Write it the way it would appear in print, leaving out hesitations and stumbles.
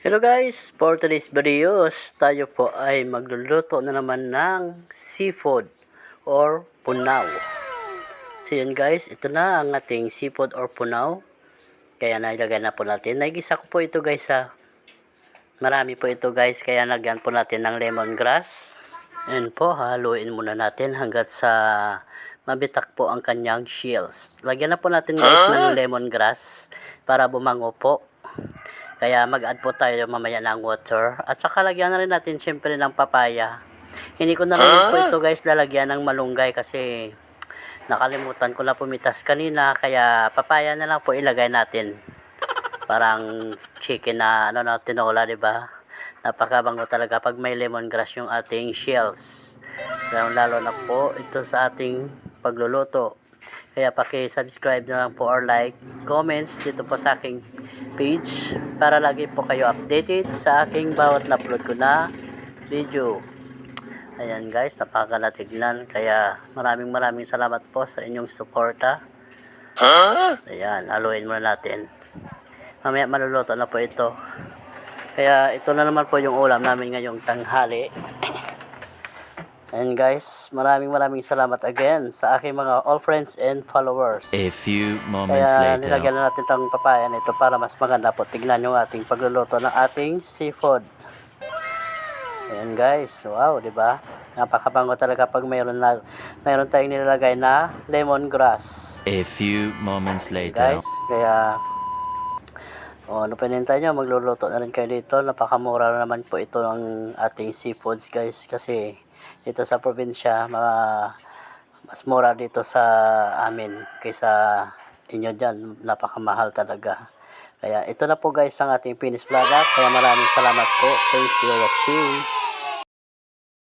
Hello guys, for today's videos, tayo po ay magluluto na naman ng seafood or punaw. So yun guys, ito na ang ating seafood or punaw. Kaya nailagay na po natin. Nagisa ko po ito guys ha. Marami po ito guys, kaya lagyan po natin ng lemongrass. And po, haluin muna natin hanggat sa mabitak po ang kanyang shells. Lagyan na po natin guys ng lemongrass para bumango po. Kaya mag-add po tayo mamaya ng water. At saka lagyan na rin natin syempre ng papaya. Hindi ko na rin po ito guys lalagyan ng malunggay kasi nakalimutan ko na pumitas kanina. Kaya papaya na lang po ilagay natin. Parang chicken na tinola, diba? Napakabango talaga pag may lemongrass yung ating shells. Lalo na po ito sa ating pagluluto. Kaya paki-subscribe na lang po or like, comments dito po sa aking page para lagi po kayo updated sa aking bawat na-upload ko na video. Ayan guys, napakalatignan. Kaya maraming salamat po sa inyong suporta. Ayan, haluin muna natin. Mamaya maluluto na po ito. Kaya ito na naman po yung ulam namin ngayong tanghali. And guys, maraming salamat again sa aking mga all friends and followers. A few moments Kaya later. nilagyan na natin itong papaya nito para mas maganda po tignan yung ating pagluluto ng ating seafood. Ayan guys, wow, di ba? Napakabango talaga pag mayroon tayong nilalagay na lemongrass. A few moments later. Guys, kaya ano pa hinihintay nyo, magluluto na rin kayo dito. Napakamura naman po ito ng ating seafoods guys, kasi dito sa probinsya mas mura dito sa amin kaysa inyo dyan. Napakamahal talaga. Kaya ito na po guys ang ating finished product. Kaya maraming salamat po. Thanks for watching.